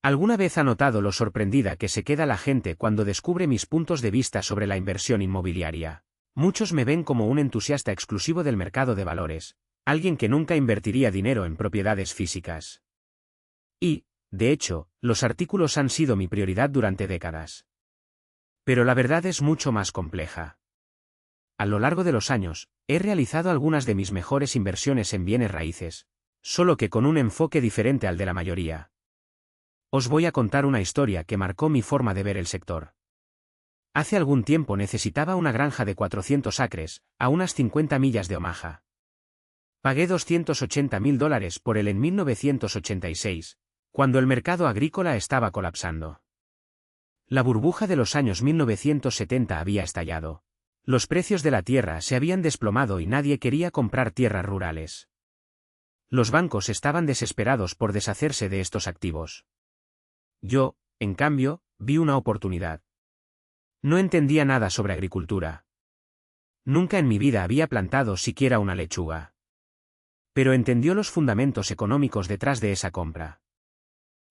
¿Alguna vez ha notado lo sorprendida que se queda la gente cuando descubre mis puntos de vista sobre la inversión inmobiliaria? Muchos me ven como un entusiasta exclusivo del mercado de valores, alguien que nunca invertiría dinero en propiedades físicas. Y, de hecho, los artículos han sido mi prioridad durante décadas. Pero la verdad es mucho más compleja. A lo largo de los años, he realizado algunas de mis mejores inversiones en bienes raíces, solo que con un enfoque diferente al de la mayoría. Os voy a contar una historia que marcó mi forma de ver el sector. Hace algún tiempo necesitaba una granja de 400 acres, a unas 50 millas de Omaha. Pagué $280.000 por él en 1986, cuando el mercado agrícola estaba colapsando. La burbuja de los años 1970 había estallado. Los precios de la tierra se habían desplomado y nadie quería comprar tierras rurales. Los bancos estaban desesperados por deshacerse de estos activos. Yo, en cambio, vi una oportunidad. No entendía nada sobre agricultura. Nunca en mi vida había plantado siquiera una lechuga. Pero entendió los fundamentos económicos detrás de esa compra.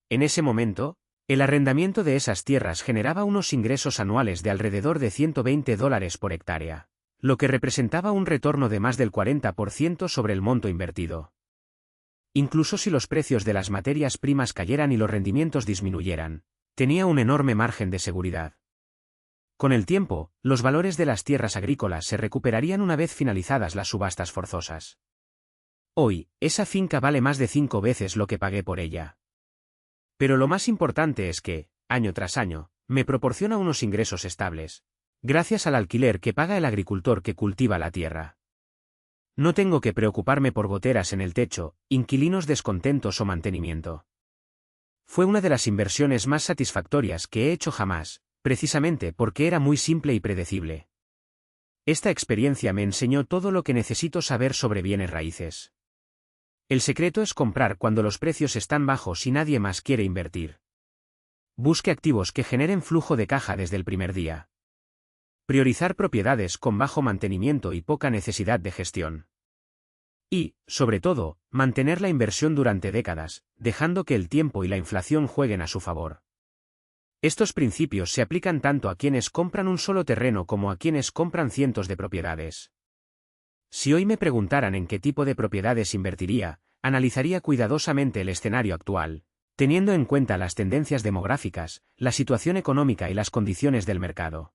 En ese momento, el arrendamiento de esas tierras generaba unos ingresos anuales de alrededor de $120 por hectárea, lo que representaba un retorno de más del 40% sobre el monto invertido. Incluso si los precios de las materias primas cayeran y los rendimientos disminuyeran, tenía un enorme margen de seguridad. Con el tiempo, los valores de las tierras agrícolas se recuperarían una vez finalizadas las subastas forzosas. Hoy, esa finca vale más de 5 veces lo que pagué por ella. Pero lo más importante es que, año tras año, me proporciona unos ingresos estables, gracias al alquiler que paga el agricultor que cultiva la tierra. No tengo que preocuparme por goteras en el techo, inquilinos descontentos o mantenimiento. Fue una de las inversiones más satisfactorias que he hecho jamás, precisamente porque era muy simple y predecible. Esta experiencia me enseñó todo lo que necesito saber sobre bienes raíces. El secreto es comprar cuando los precios están bajos y nadie más quiere invertir. Busque activos que generen flujo de caja desde el primer día. Priorizar propiedades con bajo mantenimiento y poca necesidad de gestión. Y, sobre todo, mantener la inversión durante décadas, dejando que el tiempo y la inflación jueguen a su favor. Estos principios se aplican tanto a quienes compran un solo terreno como a quienes compran cientos de propiedades. Si hoy me preguntaran en qué tipo de propiedades invertiría, analizaría cuidadosamente el escenario actual, teniendo en cuenta las tendencias demográficas, la situación económica y las condiciones del mercado.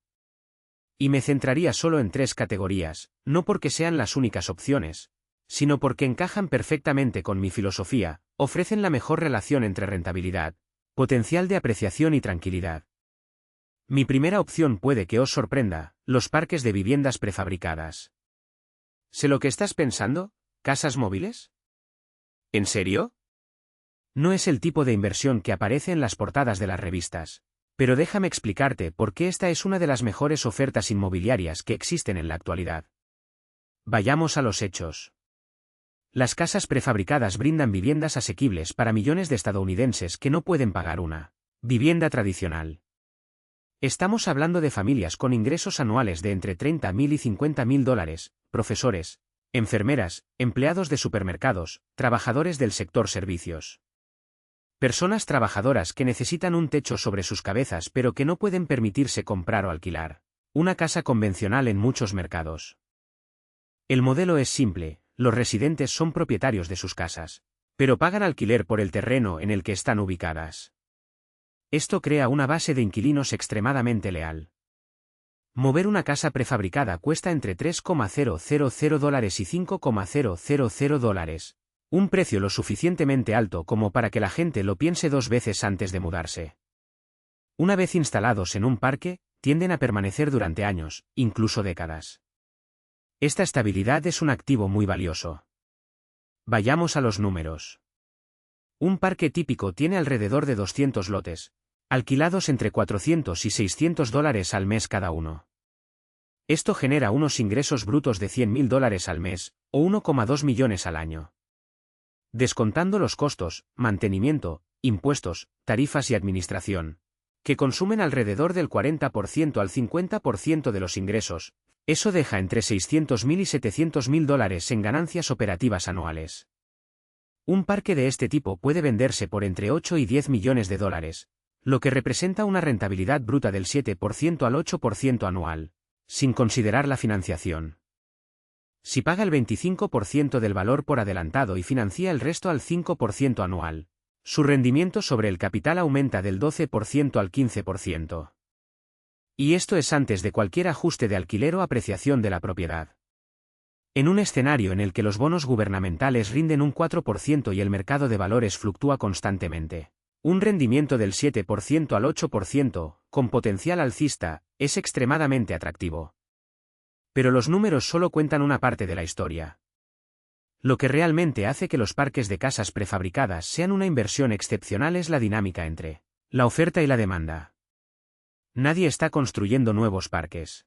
Y me centraría solo en 3 categorías, no porque sean las únicas opciones, sino porque encajan perfectamente con mi filosofía, ofrecen la mejor relación entre rentabilidad, potencial de apreciación y tranquilidad. Mi primera opción puede que os sorprenda: los parques de viviendas prefabricadas. ¿Sé lo que estás pensando? ¿Casas móviles? ¿En serio? No es el tipo de inversión que aparece en las portadas de las revistas, pero déjame explicarte por qué esta es una de las mejores ofertas inmobiliarias que existen en la actualidad. Vayamos a los hechos. Las casas prefabricadas brindan viviendas asequibles para millones de estadounidenses que no pueden pagar una vivienda tradicional. Estamos hablando de familias con ingresos anuales de entre $30.000 y $50.000, profesores, enfermeras, empleados de supermercados, trabajadores del sector servicios. Personas trabajadoras que necesitan un techo sobre sus cabezas pero que no pueden permitirse comprar o alquilar una casa convencional en muchos mercados. El modelo es simple: los residentes son propietarios de sus casas, pero pagan alquiler por el terreno en el que están ubicadas. Esto crea una base de inquilinos extremadamente leal. Mover una casa prefabricada cuesta entre $3.000 y $5.000, un precio lo suficientemente alto como para que la gente lo piense 2 veces antes de mudarse. Una vez instalados en un parque, tienden a permanecer durante años, incluso décadas. Esta estabilidad es un activo muy valioso. Vayamos a los números. Un parque típico tiene alrededor de 200 lotes, alquilados entre $400 y $600 al mes cada uno. Esto genera unos ingresos brutos de $100.000 al mes, o 1,2 millones al año. Descontando los costos, mantenimiento, impuestos, tarifas y administración, que consumen alrededor del 40% al 50% de los ingresos, eso deja entre $600.000 y $700.000 en ganancias operativas anuales. Un parque de este tipo puede venderse por entre 8 y 10 millones de dólares, lo que representa una rentabilidad bruta del 7% al 8% anual, sin considerar la financiación. Si paga el 25% del valor por adelantado y financia el resto al 5% anual, su rendimiento sobre el capital aumenta del 12% al 15%. Y esto es antes de cualquier ajuste de alquiler o apreciación de la propiedad. En un escenario en el que los bonos gubernamentales rinden un 4% y el mercado de valores fluctúa constantemente, un rendimiento del 7% al 8%, con potencial alcista, es extremadamente atractivo. Pero los números solo cuentan una parte de la historia. Lo que realmente hace que los parques de casas prefabricadas sean una inversión excepcional es la dinámica entre la oferta y la demanda. Nadie está construyendo nuevos parques.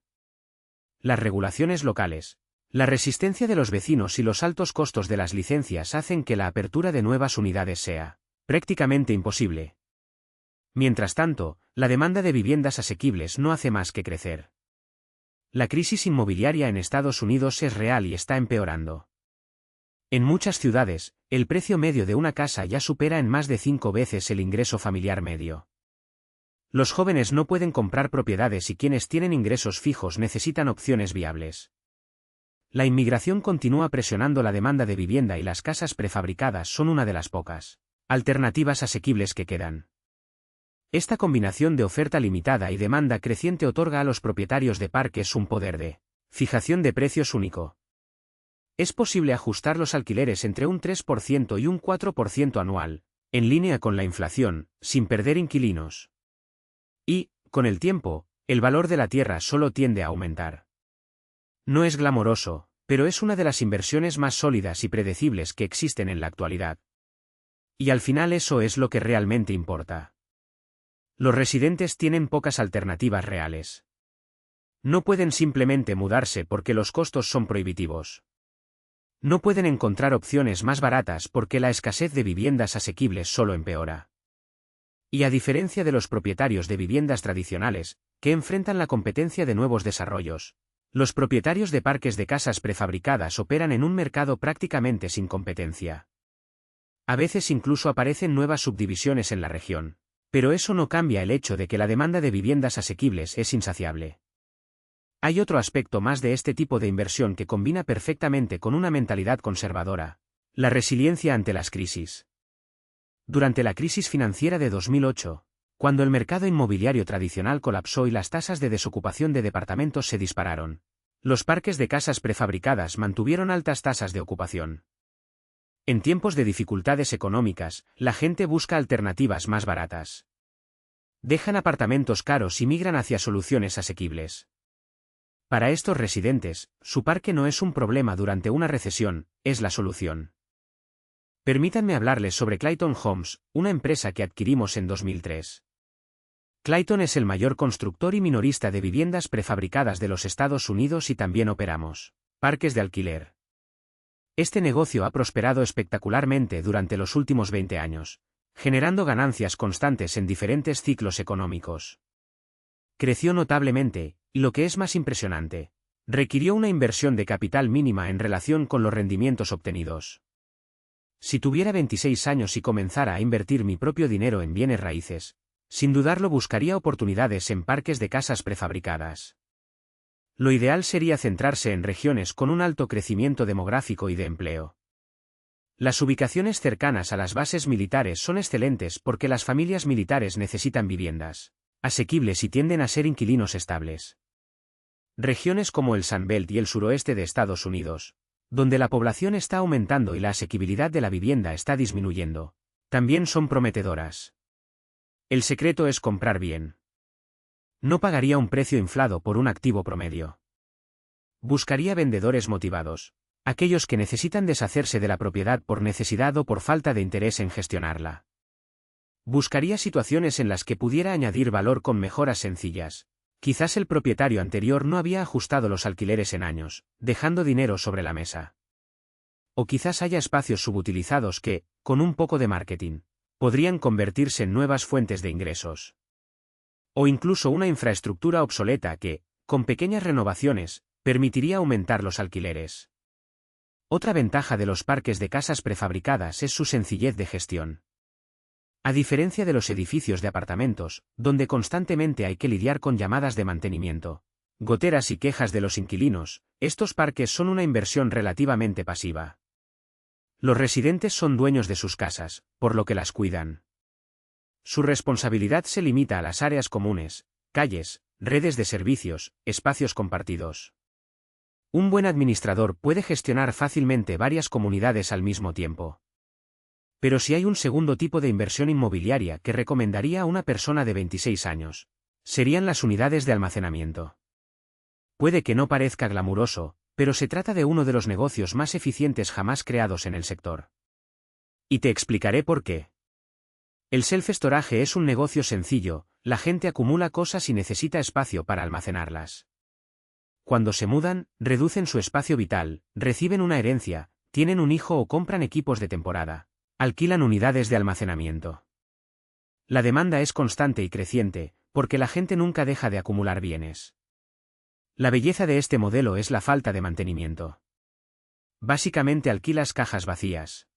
Las regulaciones locales, la resistencia de los vecinos y los altos costos de las licencias hacen que la apertura de nuevas unidades sea prácticamente imposible. Mientras tanto, la demanda de viviendas asequibles no hace más que crecer. La crisis inmobiliaria en Estados Unidos es real y está empeorando. En muchas ciudades, el precio medio de una casa ya supera en más de 5 veces el ingreso familiar medio. Los jóvenes no pueden comprar propiedades y quienes tienen ingresos fijos necesitan opciones viables. La inmigración continúa presionando la demanda de vivienda y las casas prefabricadas son una de las pocas alternativas asequibles que quedan. Esta combinación de oferta limitada y demanda creciente otorga a los propietarios de parques un poder de fijación de precios único. Es posible ajustar los alquileres entre un 3% y un 4% anual, en línea con la inflación, sin perder inquilinos. Y, con el tiempo, el valor de la tierra solo tiende a aumentar. No es glamoroso, pero es una de las inversiones más sólidas y predecibles que existen en la actualidad. Y al final eso es lo que realmente importa. Los residentes tienen pocas alternativas reales. No pueden simplemente mudarse porque los costos son prohibitivos. No pueden encontrar opciones más baratas porque la escasez de viviendas asequibles solo empeora. Y a diferencia de los propietarios de viviendas tradicionales, que enfrentan la competencia de nuevos desarrollos, los propietarios de parques de casas prefabricadas operan en un mercado prácticamente sin competencia. A veces incluso aparecen nuevas subdivisiones en la región, pero eso no cambia el hecho de que la demanda de viviendas asequibles es insaciable. Hay otro aspecto más de este tipo de inversión que combina perfectamente con una mentalidad conservadora: la resiliencia ante las crisis. Durante la crisis financiera de 2008, cuando el mercado inmobiliario tradicional colapsó y las tasas de desocupación de departamentos se dispararon, los parques de casas prefabricadas mantuvieron altas tasas de ocupación. En tiempos de dificultades económicas, la gente busca alternativas más baratas. Dejan apartamentos caros y migran hacia soluciones asequibles. Para estos residentes, su parque no es un problema durante una recesión, es la solución. Permítanme hablarles sobre Clayton Homes, una empresa que adquirimos en 2003. Clayton es el mayor constructor y minorista de viviendas prefabricadas de los Estados Unidos y también operamos parques de alquiler. Este negocio ha prosperado espectacularmente durante los últimos 20 años, generando ganancias constantes en diferentes ciclos económicos. Creció notablemente, y lo que es más impresionante, requirió una inversión de capital mínima en relación con los rendimientos obtenidos. Si tuviera 26 años y comenzara a invertir mi propio dinero en bienes raíces, sin dudarlo buscaría oportunidades en parques de casas prefabricadas. Lo ideal sería centrarse en regiones con un alto crecimiento demográfico y de empleo. Las ubicaciones cercanas a las bases militares son excelentes porque las familias militares necesitan viviendas asequibles y tienden a ser inquilinos estables. Regiones como el Sun Belt y el suroeste de Estados Unidos, donde la población está aumentando y la asequibilidad de la vivienda está disminuyendo, también son prometedoras. El secreto es comprar bien. No pagaría un precio inflado por un activo promedio. Buscaría vendedores motivados, aquellos que necesitan deshacerse de la propiedad por necesidad o por falta de interés en gestionarla. Buscaría situaciones en las que pudiera añadir valor con mejoras sencillas. Quizás el propietario anterior no había ajustado los alquileres en años, dejando dinero sobre la mesa. O quizás haya espacios subutilizados que, con un poco de marketing, podrían convertirse en nuevas fuentes de ingresos. O incluso una infraestructura obsoleta que, con pequeñas renovaciones, permitiría aumentar los alquileres. Otra ventaja de los parques de casas prefabricadas es su sencillez de gestión. A diferencia de los edificios de apartamentos, donde constantemente hay que lidiar con llamadas de mantenimiento, goteras y quejas de los inquilinos, estos parques son una inversión relativamente pasiva. Los residentes son dueños de sus casas, por lo que las cuidan. Su responsabilidad se limita a las áreas comunes, calles, redes de servicios, espacios compartidos. Un buen administrador puede gestionar fácilmente varias comunidades al mismo tiempo. Pero si hay un segundo tipo de inversión inmobiliaria que recomendaría a una persona de 26 años, serían las unidades de almacenamiento. Puede que no parezca glamuroso, pero se trata de uno de los negocios más eficientes jamás creados en el sector. Y te explicaré por qué. El self-storage es un negocio sencillo, la gente acumula cosas y necesita espacio para almacenarlas. Cuando se mudan, reducen su espacio vital, reciben una herencia, tienen un hijo o compran equipos de temporada, alquilan unidades de almacenamiento. La demanda es constante y creciente, porque la gente nunca deja de acumular bienes. La belleza de este modelo es la falta de mantenimiento. Básicamente alquilas cajas vacías.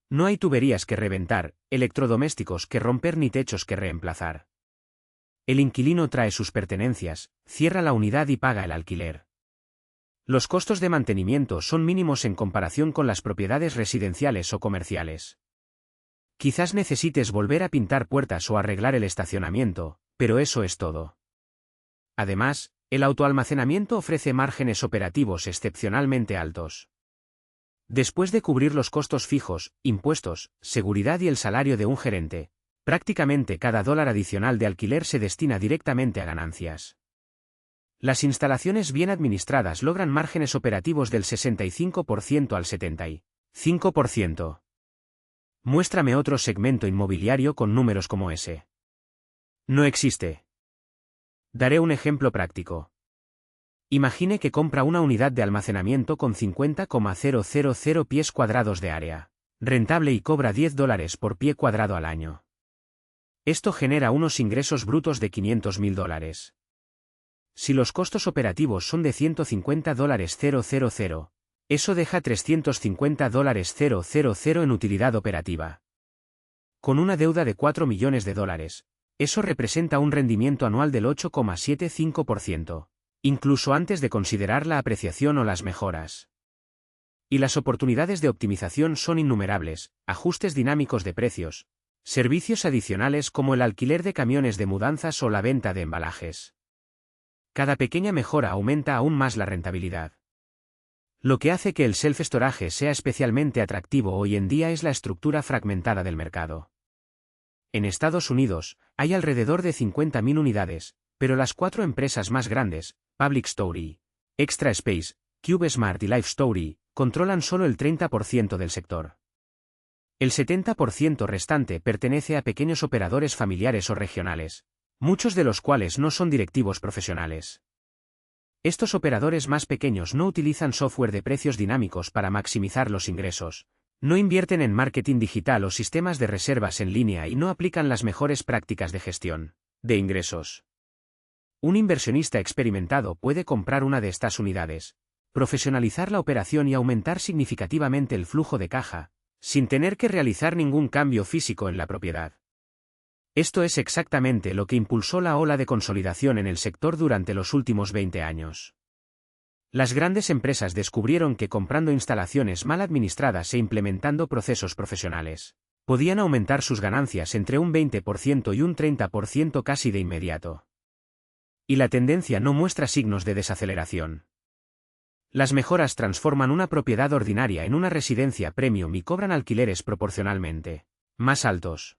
No hay tuberías que reventar, electrodomésticos que romper ni techos que reemplazar. El inquilino trae sus pertenencias, cierra la unidad y paga el alquiler. Los costos de mantenimiento son mínimos en comparación con las propiedades residenciales o comerciales. Quizás necesites volver a pintar puertas o arreglar el estacionamiento, pero eso es todo. Además, el autoalmacenamiento ofrece márgenes operativos excepcionalmente altos. Después de cubrir los costos fijos, impuestos, seguridad y el salario de un gerente, prácticamente cada dólar adicional de alquiler se destina directamente a ganancias. Las instalaciones bien administradas logran márgenes operativos del 65% al 75%. Muéstrame otro segmento inmobiliario con números como ese. No existe. Daré un ejemplo práctico. Imagine que compra una unidad de almacenamiento con 50,000 pies cuadrados de área, rentable y cobra $10 por pie cuadrado al año. Esto genera unos ingresos brutos de $500,000. Si los costos operativos son de $150,000, eso deja $350,000 en utilidad operativa. Con una deuda de $4 millones, eso representa un rendimiento anual del 8,75%. Incluso antes de considerar la apreciación o las mejoras. Y las oportunidades de optimización son innumerables, ajustes dinámicos de precios, servicios adicionales como el alquiler de camiones de mudanzas o la venta de embalajes. Cada pequeña mejora aumenta aún más la rentabilidad. Lo que hace que el self-storage sea especialmente atractivo hoy en día es la estructura fragmentada del mercado. En Estados Unidos, hay alrededor de 50.000 unidades, pero las 4 empresas más grandes, Public Storage, Extra Space, CubeSmart y Life Storage, controlan solo el 30% del sector. El 70% restante pertenece a pequeños operadores familiares o regionales, muchos de los cuales no son directivos profesionales. Estos operadores más pequeños no utilizan software de precios dinámicos para maximizar los ingresos, no invierten en marketing digital o sistemas de reservas en línea y no aplican las mejores prácticas de gestión de ingresos. Un inversionista experimentado puede comprar una de estas unidades, profesionalizar la operación y aumentar significativamente el flujo de caja, sin tener que realizar ningún cambio físico en la propiedad. Esto es exactamente lo que impulsó la ola de consolidación en el sector durante los últimos 20 años. Las grandes empresas descubrieron que comprando instalaciones mal administradas e implementando procesos profesionales, podían aumentar sus ganancias entre un 20% y un 30% casi de inmediato. Y la tendencia no muestra signos de desaceleración. Las mejoras transforman una propiedad ordinaria en una residencia premium y cobran alquileres proporcionalmente más altos.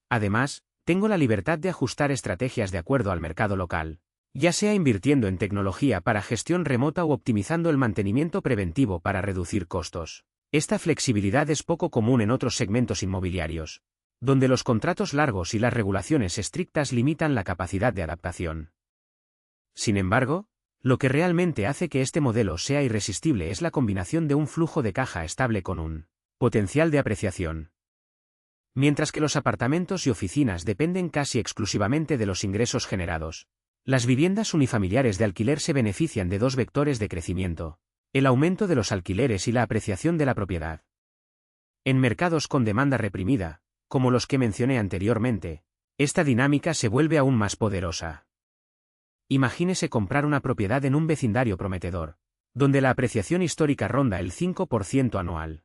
Además, tengo la libertad de ajustar estrategias de acuerdo al mercado local, ya sea invirtiendo en tecnología para gestión remota u optimizando el mantenimiento preventivo para reducir costos. Esta flexibilidad es poco común en otros segmentos inmobiliarios, donde los contratos largos y las regulaciones estrictas limitan la capacidad de adaptación. Sin embargo, lo que realmente hace que este modelo sea irresistible es la combinación de un flujo de caja estable con un potencial de apreciación. Mientras que los apartamentos y oficinas dependen casi exclusivamente de los ingresos generados, las viviendas unifamiliares de alquiler se benefician de dos vectores de crecimiento: El aumento de los alquileres y la apreciación de la propiedad. En mercados con demanda reprimida, como los que mencioné anteriormente, esta dinámica se vuelve aún más poderosa. Imagínese comprar una propiedad en un vecindario prometedor, donde la apreciación histórica ronda el 5% anual.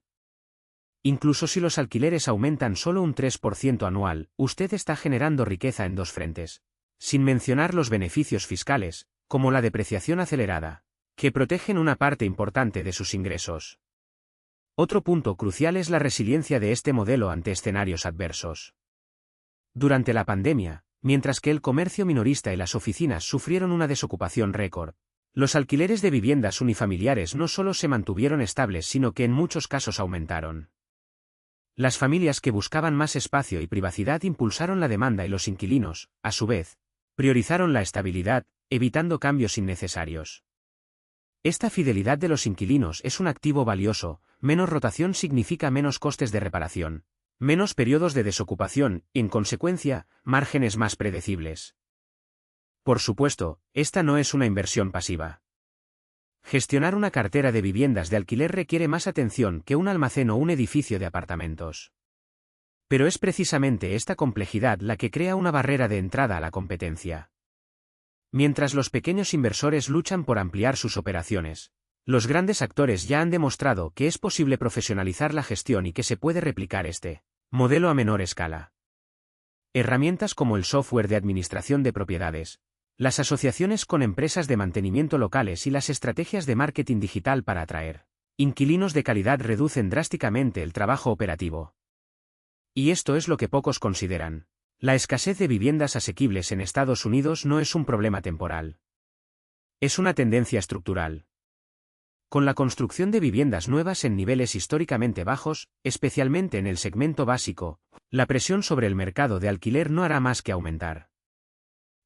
Incluso si los alquileres aumentan solo un 3% anual, usted está generando riqueza en dos frentes, sin mencionar los beneficios fiscales, como la depreciación acelerada, que protegen una parte importante de sus ingresos. Otro punto crucial es la resiliencia de este modelo ante escenarios adversos. Durante la pandemia, mientras que el comercio minorista y las oficinas sufrieron una desocupación récord, los alquileres de viviendas unifamiliares no solo se mantuvieron estables sino que en muchos casos aumentaron. Las familias que buscaban más espacio y privacidad impulsaron la demanda y los inquilinos, a su vez, priorizaron la estabilidad, evitando cambios innecesarios. Esta fidelidad de los inquilinos es un activo valioso, menos rotación significa menos costes de reparación, menos periodos de desocupación y, en consecuencia, márgenes más predecibles. Por supuesto, esta no es una inversión pasiva. Gestionar una cartera de viviendas de alquiler requiere más atención que un almacén o un edificio de apartamentos. Pero es precisamente esta complejidad la que crea una barrera de entrada a la competencia. Mientras los pequeños inversores luchan por ampliar sus operaciones, los grandes actores ya han demostrado que es posible profesionalizar la gestión y que se puede replicar este modelo a menor escala. Herramientas como el software de administración de propiedades, las asociaciones con empresas de mantenimiento locales y las estrategias de marketing digital para atraer inquilinos de calidad reducen drásticamente el trabajo operativo. Y esto es lo que pocos consideran. La escasez de viviendas asequibles en Estados Unidos no es un problema temporal. Es una tendencia estructural. Con la construcción de viviendas nuevas en niveles históricamente bajos, especialmente en el segmento básico, la presión sobre el mercado de alquiler no hará más que aumentar.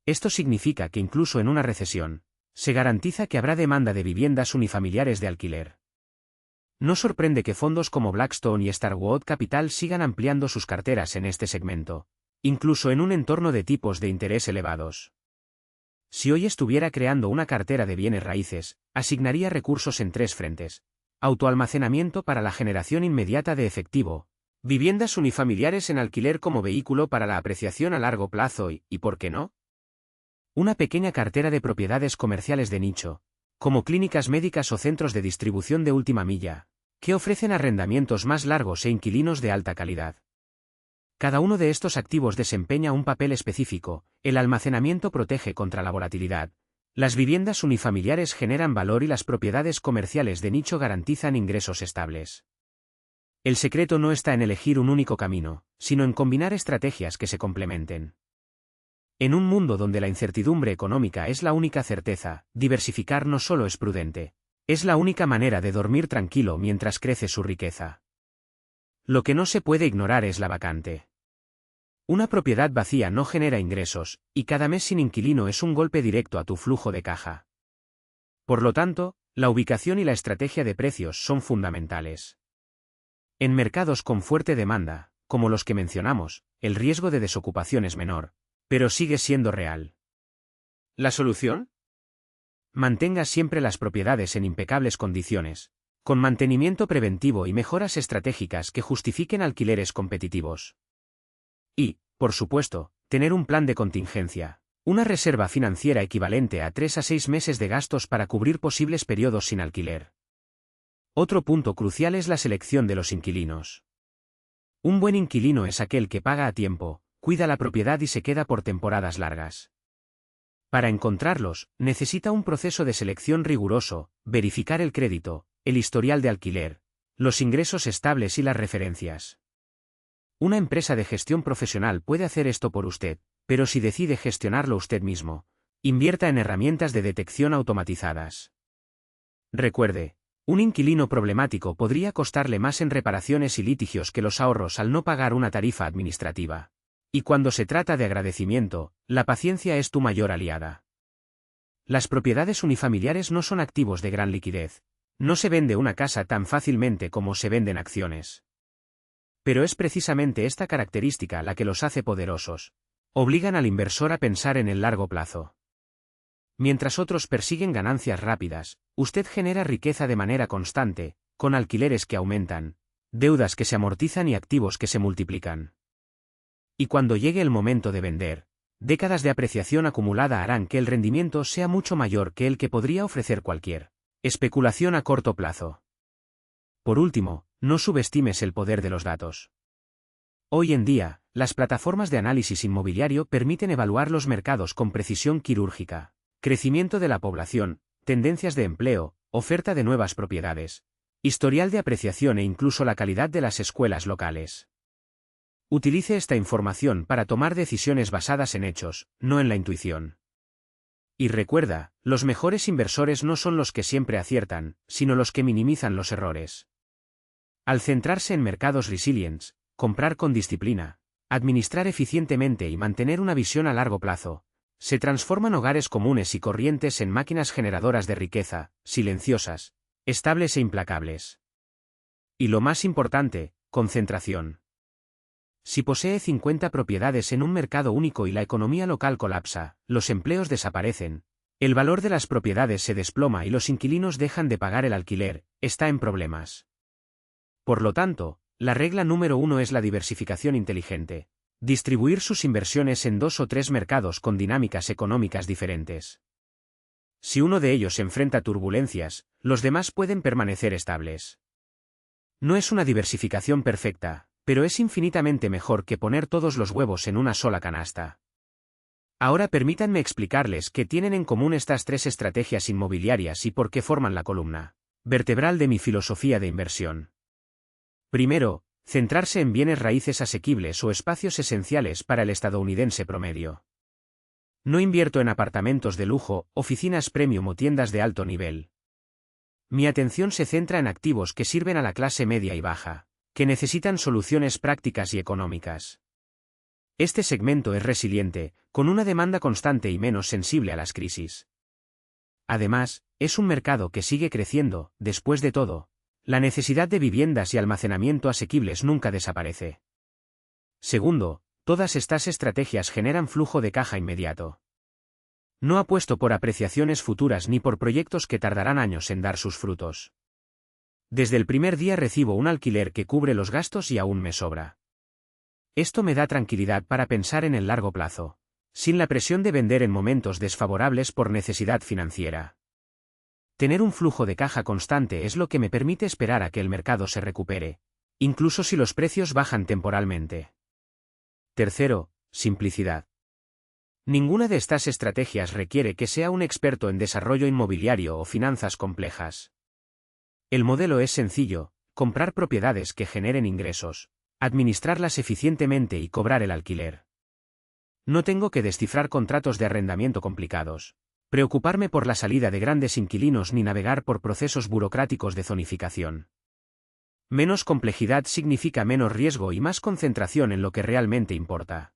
Esto significa que incluso en una recesión, se garantiza que habrá demanda de viviendas unifamiliares de alquiler. No sorprende que fondos como Blackstone y Starwood Capital sigan ampliando sus carteras en este segmento, incluso en un entorno de tipos de interés elevados. Si hoy estuviera creando una cartera de bienes raíces, asignaría recursos en tres frentes: autoalmacenamiento para la generación inmediata de efectivo, viviendas unifamiliares en alquiler como vehículo para la apreciación a largo plazo y ¿por qué no?, una pequeña cartera de propiedades comerciales de nicho, como clínicas médicas o centros de distribución de última milla, que ofrecen arrendamientos más largos e inquilinos de alta calidad. Cada uno de estos activos desempeña un papel específico. El almacenamiento protege contra la volatilidad, las viviendas unifamiliares generan valor y las propiedades comerciales de nicho garantizan ingresos estables. El secreto no está en elegir un único camino, sino en combinar estrategias que se complementen. En un mundo donde la incertidumbre económica es la única certeza, diversificar no solo es prudente, es la única manera de dormir tranquilo mientras crece su riqueza. Lo que no se puede ignorar es la vacante. Una propiedad vacía no genera ingresos, y cada mes sin inquilino es un golpe directo a tu flujo de caja. Por lo tanto, la ubicación y la estrategia de precios son fundamentales. En mercados con fuerte demanda, como los que mencionamos, el riesgo de desocupación es menor, pero sigue siendo real. ¿La solución? Mantenga siempre las propiedades en impecables condiciones, con mantenimiento preventivo y mejoras estratégicas que justifiquen alquileres competitivos. Y, por supuesto, tener un plan de contingencia, una reserva financiera equivalente a 3 a 6 meses de gastos para cubrir posibles periodos sin alquiler. Otro punto crucial es la selección de los inquilinos. Un buen inquilino es aquel que paga a tiempo, cuida la propiedad y se queda por temporadas largas. Para encontrarlos, necesita un proceso de selección riguroso, verificar el crédito, el historial de alquiler, los ingresos estables y las referencias. Una empresa de gestión profesional puede hacer esto por usted, pero si decide gestionarlo usted mismo, invierta en herramientas de detección automatizadas. Recuerde, un inquilino problemático podría costarle más en reparaciones y litigios que los ahorros al no pagar una tarifa administrativa. Y cuando se trata de agradecimiento, la paciencia es tu mayor aliada. Las propiedades unifamiliares no son activos de gran liquidez. No se vende una casa tan fácilmente como se venden acciones. Pero es precisamente esta característica la que los hace poderosos. Obligan al inversor a pensar en el largo plazo. Mientras otros persiguen ganancias rápidas, usted genera riqueza de manera constante, con alquileres que aumentan, deudas que se amortizan y activos que se multiplican. Y cuando llegue el momento de vender, décadas de apreciación acumulada harán que el rendimiento sea mucho mayor que el que podría ofrecer cualquier especulación a corto plazo. Por último, no subestimes el poder de los datos. Hoy en día, las plataformas de análisis inmobiliario permiten evaluar los mercados con precisión quirúrgica. Crecimiento de la población, tendencias de empleo, oferta de nuevas propiedades, historial de apreciación e incluso la calidad de las escuelas locales. Utilice esta información para tomar decisiones basadas en hechos, no en la intuición. Y recuerda, los mejores inversores no son los que siempre aciertan, sino los que minimizan los errores. Al centrarse en mercados resilientes, comprar con disciplina, administrar eficientemente y mantener una visión a largo plazo, se transforman hogares comunes y corrientes en máquinas generadoras de riqueza, silenciosas, estables e implacables. Y lo más importante, concentración. Si posee 50 propiedades en un mercado único y la economía local colapsa, los empleos desaparecen, el valor de las propiedades se desploma y los inquilinos dejan de pagar el alquiler, está en problemas. Por lo tanto, la regla número 1 es la diversificación inteligente. Distribuir sus inversiones en 2 o 3 mercados con dinámicas económicas diferentes. Si uno de ellos enfrenta turbulencias, los demás pueden permanecer estables. No es una diversificación perfecta, pero es infinitamente mejor que poner todos los huevos en una sola canasta. Ahora permítanme explicarles qué tienen en común estas 3 estrategias inmobiliarias y por qué forman la columna vertebral de mi filosofía de inversión. Primero, centrarse en bienes raíces asequibles o espacios esenciales para el estadounidense promedio. No invierto en apartamentos de lujo, oficinas premium o tiendas de alto nivel. Mi atención se centra en activos que sirven a la clase media y baja, que necesitan soluciones prácticas y económicas. Este segmento es resiliente, con una demanda constante y menos sensible a las crisis. Además, es un mercado que sigue creciendo, después de todo. La necesidad de viviendas y almacenamiento asequibles nunca desaparece. Segundo, todas estas estrategias generan flujo de caja inmediato. No apuesto por apreciaciones futuras ni por proyectos que tardarán años en dar sus frutos. Desde el primer día recibo un alquiler que cubre los gastos y aún me sobra. Esto me da tranquilidad para pensar en el largo plazo, sin la presión de vender en momentos desfavorables por necesidad financiera. Tener un flujo de caja constante es lo que me permite esperar a que el mercado se recupere, incluso si los precios bajan temporalmente. Tercero, simplicidad. Ninguna de estas estrategias requiere que sea un experto en desarrollo inmobiliario o finanzas complejas. El modelo es sencillo: comprar propiedades que generen ingresos, administrarlas eficientemente y cobrar el alquiler. No tengo que descifrar contratos de arrendamiento complicados, preocuparme por la salida de grandes inquilinos ni navegar por procesos burocráticos de zonificación. Menos complejidad significa menos riesgo y más concentración en lo que realmente importa.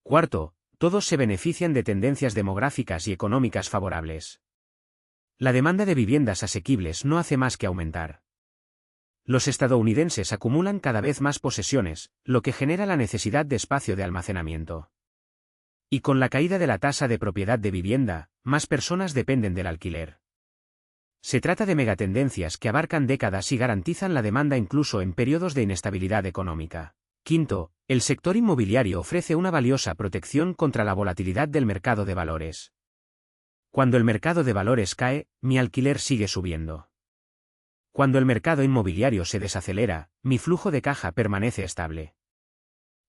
Cuarto, todos se benefician de tendencias demográficas y económicas favorables. La demanda de viviendas asequibles no hace más que aumentar. Los estadounidenses acumulan cada vez más posesiones, lo que genera la necesidad de espacio de almacenamiento. Y con la caída de la tasa de propiedad de vivienda, más personas dependen del alquiler. Se trata de megatendencias que abarcan décadas y garantizan la demanda incluso en periodos de inestabilidad económica. Quinto, el sector inmobiliario ofrece una valiosa protección contra la volatilidad del mercado de valores. Cuando el mercado de valores cae, mi alquiler sigue subiendo. Cuando el mercado inmobiliario se desacelera, mi flujo de caja permanece estable.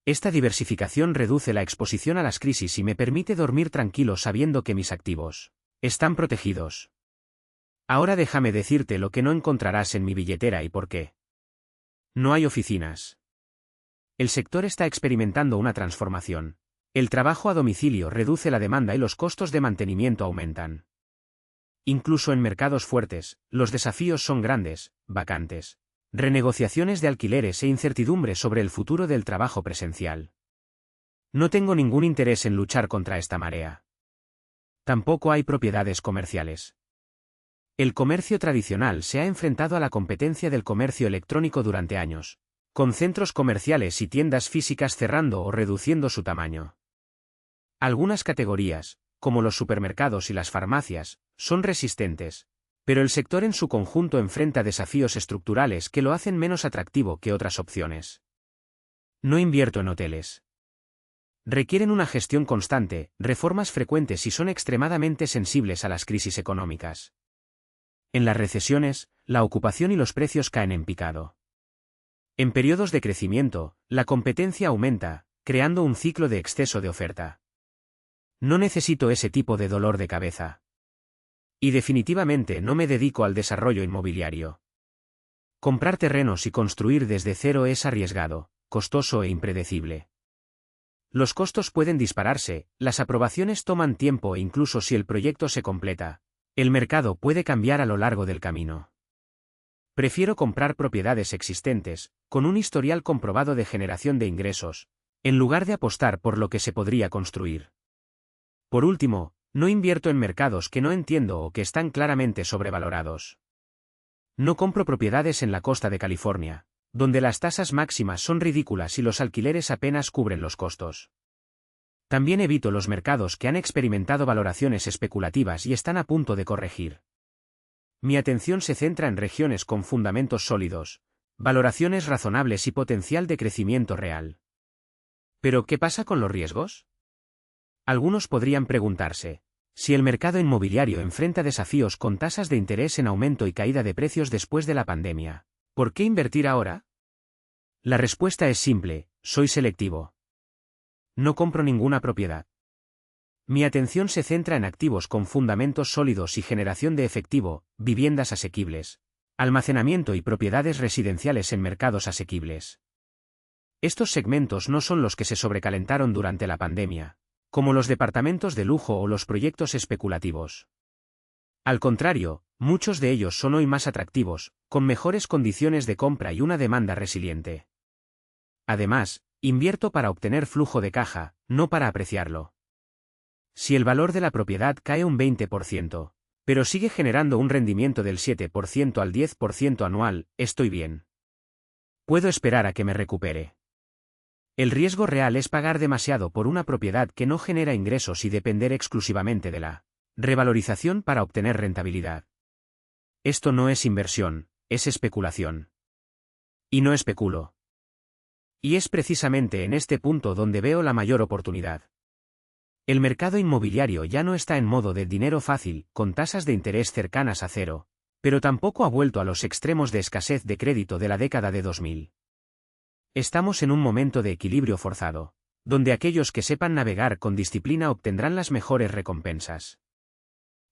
Esta diversificación reduce la exposición a las crisis y me permite dormir tranquilo sabiendo que mis activos están protegidos. Ahora déjame decirte lo que no encontrarás en mi billetera y por qué. No hay oficinas. El sector está experimentando una transformación. El trabajo a domicilio reduce la demanda y los costos de mantenimiento aumentan. Incluso en mercados fuertes, los desafíos son grandes: vacantes, renegociaciones de alquileres e incertidumbre sobre el futuro del trabajo presencial. No tengo ningún interés en luchar contra esta marea. Tampoco hay propiedades comerciales. El comercio tradicional se ha enfrentado a la competencia del comercio electrónico durante años, con centros comerciales y tiendas físicas cerrando o reduciendo su tamaño. Algunas categorías, como los supermercados y las farmacias, son resistentes, pero el sector en su conjunto enfrenta desafíos estructurales que lo hacen menos atractivo que otras opciones. No invierto en hoteles. Requieren una gestión constante, reformas frecuentes y son extremadamente sensibles a las crisis económicas. En las recesiones, la ocupación y los precios caen en picado. En periodos de crecimiento, la competencia aumenta, creando un ciclo de exceso de oferta. No necesito ese tipo de dolor de cabeza. Y definitivamente no me dedico al desarrollo inmobiliario. Comprar terrenos y construir desde cero es arriesgado, costoso e impredecible. Los costos pueden dispararse, las aprobaciones toman tiempo e incluso si el proyecto se completa, el mercado puede cambiar a lo largo del camino. Prefiero comprar propiedades existentes, con un historial comprobado de generación de ingresos, en lugar de apostar por lo que se podría construir. Por último, no invierto en mercados que no entiendo o que están claramente sobrevalorados. No compro propiedades en la costa de California, donde las tasas máximas son ridículas y los alquileres apenas cubren los costos. También evito los mercados que han experimentado valoraciones especulativas y están a punto de corregir. Mi atención se centra en regiones con fundamentos sólidos, valoraciones razonables y potencial de crecimiento real. ¿Pero qué pasa con los riesgos? Algunos podrían preguntarse, si el mercado inmobiliario enfrenta desafíos con tasas de interés en aumento y caída de precios después de la pandemia, ¿por qué invertir ahora? La respuesta es simple, soy selectivo. No compro ninguna propiedad. Mi atención se centra en activos con fundamentos sólidos y generación de efectivo, viviendas asequibles, almacenamiento y propiedades residenciales en mercados asequibles. Estos segmentos no son los que se sobrecalentaron durante la pandemia, como los departamentos de lujo o los proyectos especulativos. Al contrario, muchos de ellos son hoy más atractivos, con mejores condiciones de compra y una demanda resiliente. Además, invierto para obtener flujo de caja, no para apreciarlo. Si el valor de la propiedad cae un 20%, pero sigue generando un rendimiento del 7% al 10% anual, estoy bien. Puedo esperar a que me recupere. El riesgo real es pagar demasiado por una propiedad que no genera ingresos y depender exclusivamente de la revalorización para obtener rentabilidad. Esto no es inversión, es especulación. Y no especulo. Y es precisamente en este punto donde veo la mayor oportunidad. El mercado inmobiliario ya no está en modo de dinero fácil, con tasas de interés cercanas a cero, pero tampoco ha vuelto a los extremos de escasez de crédito de la década de 2000. Estamos en un momento de equilibrio forzado, donde aquellos que sepan navegar con disciplina obtendrán las mejores recompensas.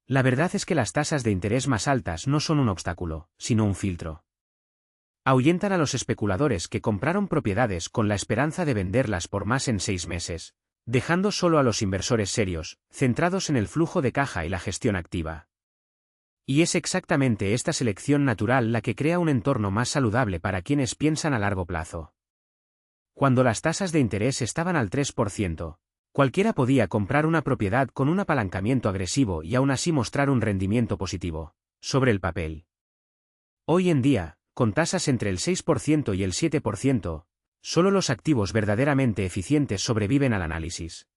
La verdad es que las tasas de interés más altas no son un obstáculo, sino un filtro. Ahuyentan a los especuladores que compraron propiedades con la esperanza de venderlas por más en 6 meses, dejando solo a los inversores serios, centrados en el flujo de caja y la gestión activa. Y es exactamente esta selección natural la que crea un entorno más saludable para quienes piensan a largo plazo. Cuando las tasas de interés estaban al 3%, cualquiera podía comprar una propiedad con un apalancamiento agresivo y aún así mostrar un rendimiento positivo, sobre el papel. Hoy en día, con tasas entre el 6% y el 7%, solo los activos verdaderamente eficientes sobreviven al análisis.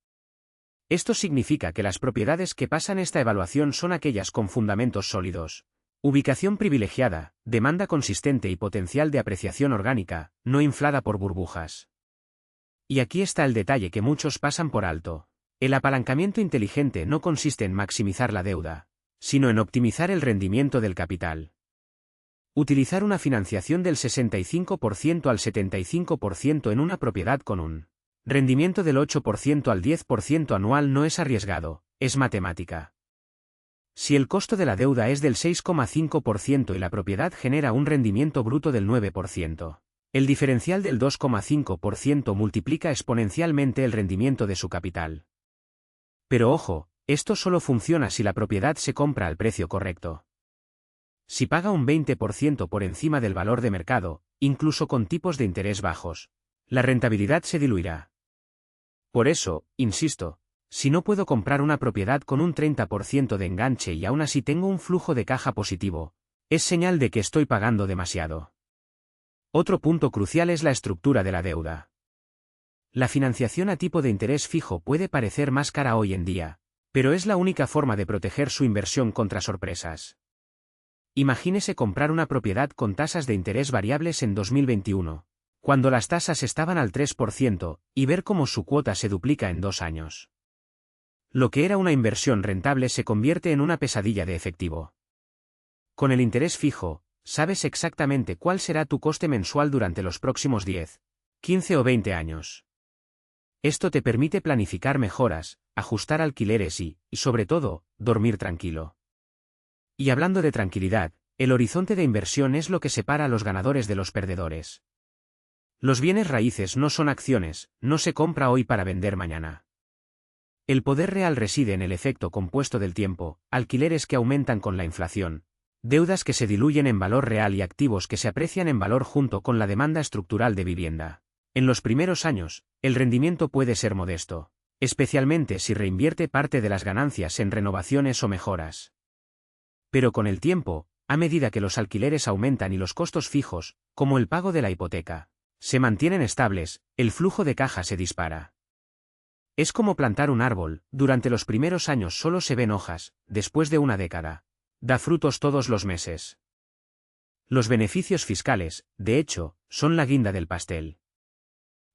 Esto significa que las propiedades que pasan esta evaluación son aquellas con fundamentos sólidos, ubicación privilegiada, demanda consistente y potencial de apreciación orgánica, no inflada por burbujas. Y aquí está el detalle que muchos pasan por alto. El apalancamiento inteligente no consiste en maximizar la deuda, sino en optimizar el rendimiento del capital. Utilizar una financiación del 65% al 75% en una propiedad con un rendimiento del 8% al 10% anual no es arriesgado, es matemática. Si el costo de la deuda es del 6,5% y la propiedad genera un rendimiento bruto del 9%, el diferencial del 2,5% multiplica exponencialmente el rendimiento de su capital. Pero ojo, esto solo funciona si la propiedad se compra al precio correcto. Si paga un 20% por encima del valor de mercado, incluso con tipos de interés bajos, la rentabilidad se diluirá. Por eso, insisto, si no puedo comprar una propiedad con un 30% de enganche y aún así tengo un flujo de caja positivo, es señal de que estoy pagando demasiado. Otro punto crucial es la estructura de la deuda. La financiación a tipo de interés fijo puede parecer más cara hoy en día, Pero es la única forma de proteger su inversión contra sorpresas. Imagínese comprar una propiedad con tasas de interés variables en 2021, cuando las tasas estaban al 3%, y ver cómo su cuota se duplica en 2 años. Lo que era una inversión rentable se convierte en una pesadilla de efectivo. Con el interés fijo, sabes exactamente cuál será tu coste mensual durante los próximos 10, 15 o 20 años. Esto te permite planificar mejoras, ajustar alquileres y, sobre todo, dormir tranquilo. Y hablando de tranquilidad, el horizonte de inversión es lo que separa a los ganadores de los perdedores. Los bienes raíces no son acciones, no se compra hoy para vender mañana. El poder real reside en el efecto compuesto del tiempo, alquileres que aumentan con la inflación, deudas que se diluyen en valor real y activos que se aprecian en valor junto con la demanda estructural de vivienda. En los primeros años, el rendimiento puede ser modesto, especialmente si reinvierte parte de las ganancias en renovaciones o mejoras. Pero con el tiempo, a medida que los alquileres aumentan y los costos fijos, como el pago de la hipoteca, se mantienen estables, el flujo de caja se dispara. Es como plantar un árbol, durante los primeros años solo se ven hojas, después de una década, da frutos todos los meses. Los beneficios fiscales, de hecho, son la guinda del pastel.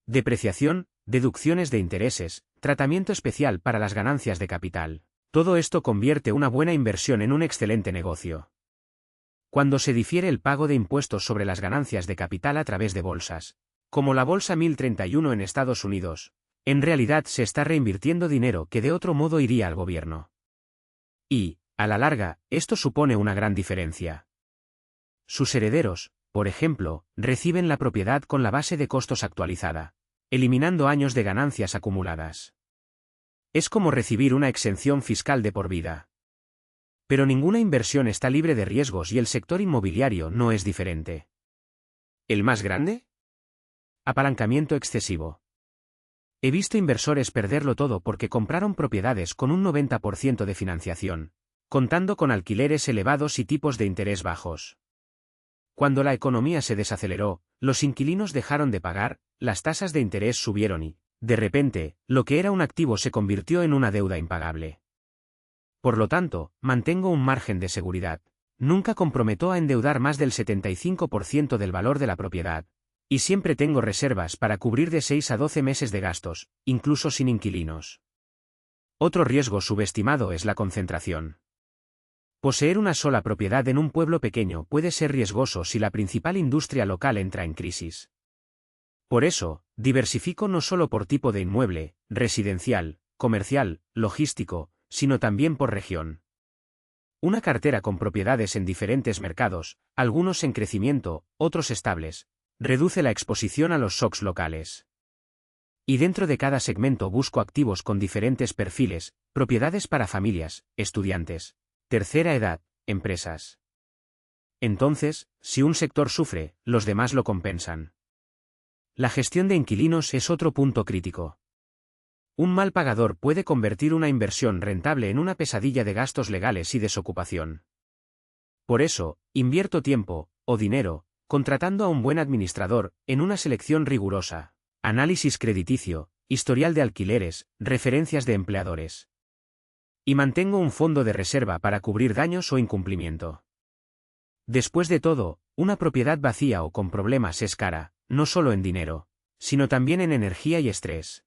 Depreciación, deducciones de intereses, tratamiento especial para las ganancias de capital. Todo esto convierte una buena inversión en un excelente negocio. Cuando se difiere el pago de impuestos sobre las ganancias de capital a través de bolsas, como la Bolsa 1031 en Estados Unidos, en realidad se está reinvirtiendo dinero que de otro modo iría al gobierno. Y, a la larga, esto supone una gran diferencia. Sus herederos, por ejemplo, reciben la propiedad con la base de costos actualizada, eliminando años de ganancias acumuladas. Es como recibir una exención fiscal de por vida. Pero ninguna inversión está libre de riesgos y el sector inmobiliario no es diferente. ¿El más grande? Apalancamiento excesivo. He visto inversores perderlo todo porque compraron propiedades con un 90% de financiación, contando con alquileres elevados y tipos de interés bajos. Cuando la economía se desaceleró, los inquilinos dejaron de pagar, las tasas de interés subieron y, de repente, lo que era un activo se convirtió en una deuda impagable. Por lo tanto, mantengo un margen de seguridad. Nunca comprometo a endeudar más del 75% del valor de la propiedad. Y siempre tengo reservas para cubrir de 6 a 12 meses de gastos, incluso sin inquilinos. Otro riesgo subestimado es la concentración. Poseer una sola propiedad en un pueblo pequeño puede ser riesgoso si la principal industria local entra en crisis. Por eso, diversifico no solo por tipo de inmueble, residencial, comercial, logístico, sino también por región. Una cartera con propiedades en diferentes mercados, algunos en crecimiento, otros estables, reduce la exposición a los shocks locales. Y dentro de cada segmento busco activos con diferentes perfiles, propiedades para familias, estudiantes, tercera edad, empresas. Entonces, si un sector sufre, los demás lo compensan. La gestión de inquilinos es otro punto crítico. Un mal pagador puede convertir una inversión rentable en una pesadilla de gastos legales y desocupación. Por eso, invierto tiempo, o dinero, contratando a un buen administrador, en una selección rigurosa, análisis crediticio, historial de alquileres, referencias de empleadores. Y mantengo un fondo de reserva para cubrir daños o incumplimiento. Después de todo, una propiedad vacía o con problemas es cara, no solo en dinero, sino también en energía y estrés.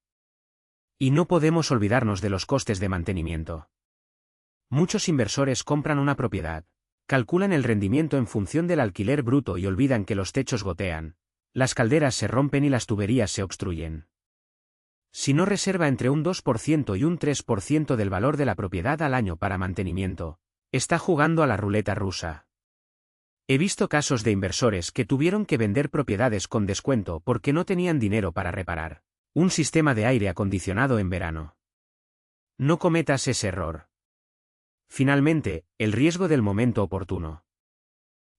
Y no podemos olvidarnos de los costes de mantenimiento. Muchos inversores compran una propiedad, calculan el rendimiento en función del alquiler bruto y olvidan que los techos gotean, las calderas se rompen y las tuberías se obstruyen. Si no reserva entre un 2% y un 3% del valor de la propiedad al año para mantenimiento, está jugando a la ruleta rusa. He visto casos de inversores que tuvieron que vender propiedades con descuento porque no tenían dinero para reparar un sistema de aire acondicionado en verano. No cometas ese error. Finalmente, el riesgo del momento oportuno.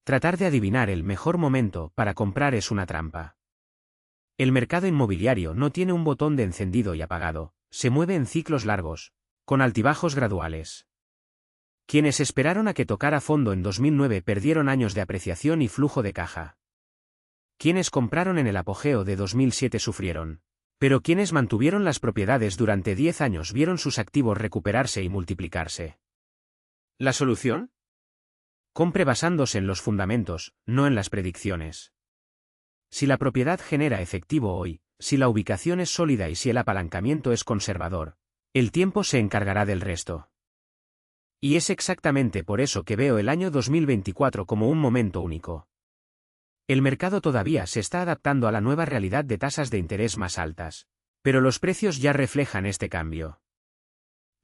Tratar de adivinar el mejor momento para comprar es una trampa. El mercado inmobiliario no tiene un botón de encendido y apagado, se mueve en ciclos largos, con altibajos graduales. Quienes esperaron a que tocara fondo en 2009 perdieron años de apreciación y flujo de caja. Quienes compraron en el apogeo de 2007 sufrieron Pero quienes mantuvieron las propiedades durante 10 años vieron sus activos recuperarse y multiplicarse. ¿La solución? Compre basándose en los fundamentos, no en las predicciones. Si la propiedad genera efectivo hoy, si la ubicación es sólida y si el apalancamiento es conservador, el tiempo se encargará del resto. Y es exactamente por eso que veo el año 2024 como un momento único. El mercado todavía se está adaptando a la nueva realidad de tasas de interés más altas, pero los precios ya reflejan este cambio.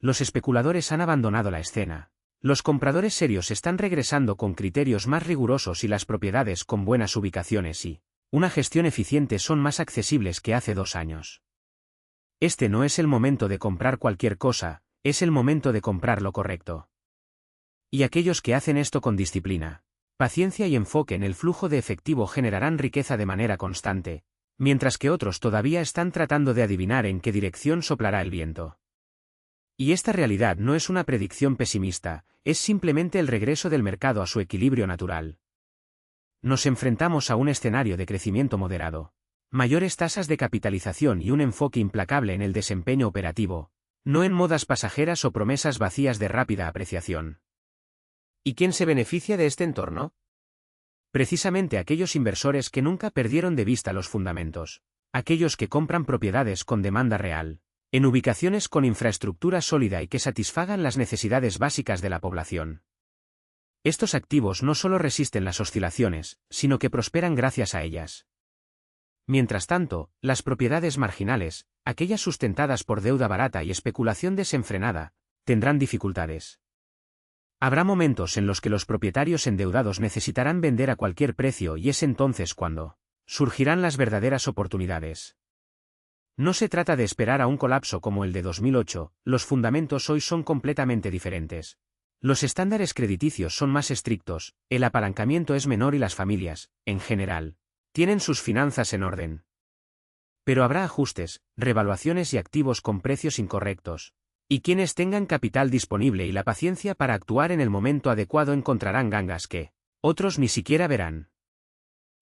Los especuladores han abandonado la escena. Los compradores serios están regresando con criterios más rigurosos y las propiedades con buenas ubicaciones y una gestión eficiente son más accesibles que hace 2 años. Este no es el momento de comprar cualquier cosa, es el momento de comprar lo correcto. Y aquellos que hacen esto con disciplina, paciencia y enfoque en el flujo de efectivo generarán riqueza de manera constante, mientras que otros todavía están tratando de adivinar en qué dirección soplará el viento. Y esta realidad no es una predicción pesimista, es simplemente el regreso del mercado a su equilibrio natural. Nos enfrentamos a un escenario de crecimiento moderado, mayores tasas de capitalización y un enfoque implacable en el desempeño operativo, no en modas pasajeras o promesas vacías de rápida apreciación. ¿Y quién se beneficia de este entorno? Precisamente aquellos inversores que nunca perdieron de vista los fundamentos, aquellos que compran propiedades con demanda real, en ubicaciones con infraestructura sólida y que satisfagan las necesidades básicas de la población. Estos activos no solo resisten las oscilaciones, sino que prosperan gracias a ellas. Mientras tanto, las propiedades marginales, aquellas sustentadas por deuda barata y especulación desenfrenada, tendrán dificultades. Habrá momentos en los que los propietarios endeudados necesitarán vender a cualquier precio y es entonces cuando surgirán las verdaderas oportunidades. No se trata de esperar a un colapso como el de 2008, los fundamentos hoy son completamente diferentes. Los estándares crediticios son más estrictos, el apalancamiento es menor y las familias, en general, tienen sus finanzas en orden. Pero habrá ajustes, revaluaciones y activos con precios incorrectos. Y quienes tengan capital disponible y la paciencia para actuar en el momento adecuado encontrarán gangas que otros ni siquiera verán.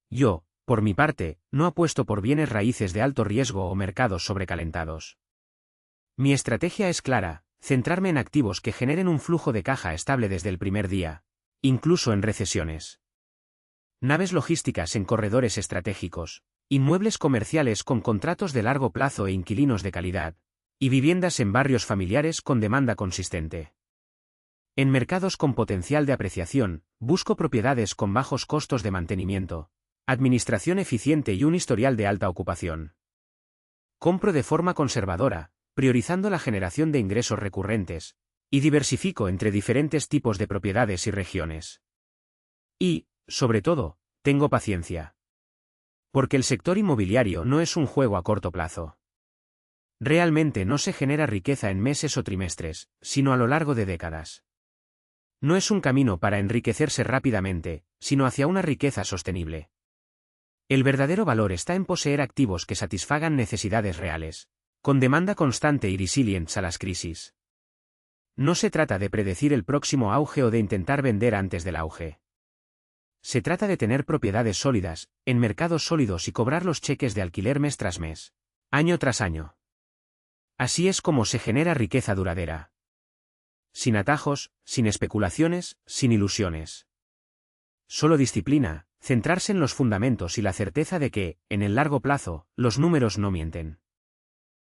Yo, por mi parte, no apuesto por bienes raíces de alto riesgo o mercados sobrecalentados. Mi estrategia es clara, centrarme en activos que generen un flujo de caja estable desde el primer día, incluso en recesiones. Naves logísticas en corredores estratégicos, inmuebles comerciales con contratos de largo plazo e inquilinos de calidad, y viviendas en barrios familiares con demanda consistente. En mercados con potencial de apreciación, busco propiedades con bajos costos de mantenimiento, administración eficiente y un historial de alta ocupación. Compro de forma conservadora, priorizando la generación de ingresos recurrentes, y diversifico entre diferentes tipos de propiedades y regiones. Y, sobre todo, tengo paciencia. Porque el sector inmobiliario no es un juego a corto plazo. Realmente no se genera riqueza en meses o trimestres, sino a lo largo de décadas. No es un camino para enriquecerse rápidamente, sino hacia una riqueza sostenible. El verdadero valor está en poseer activos que satisfagan necesidades reales, con demanda constante y resilientes a las crisis. No se trata de predecir el próximo auge o de intentar vender antes del auge. Se trata de tener propiedades sólidas, en mercados sólidos y cobrar los cheques de alquiler mes tras mes, año tras año. Así es como se genera riqueza duradera. Sin atajos, sin especulaciones, sin ilusiones. Solo disciplina, centrarse en los fundamentos y la certeza de que, en el largo plazo, los números no mienten.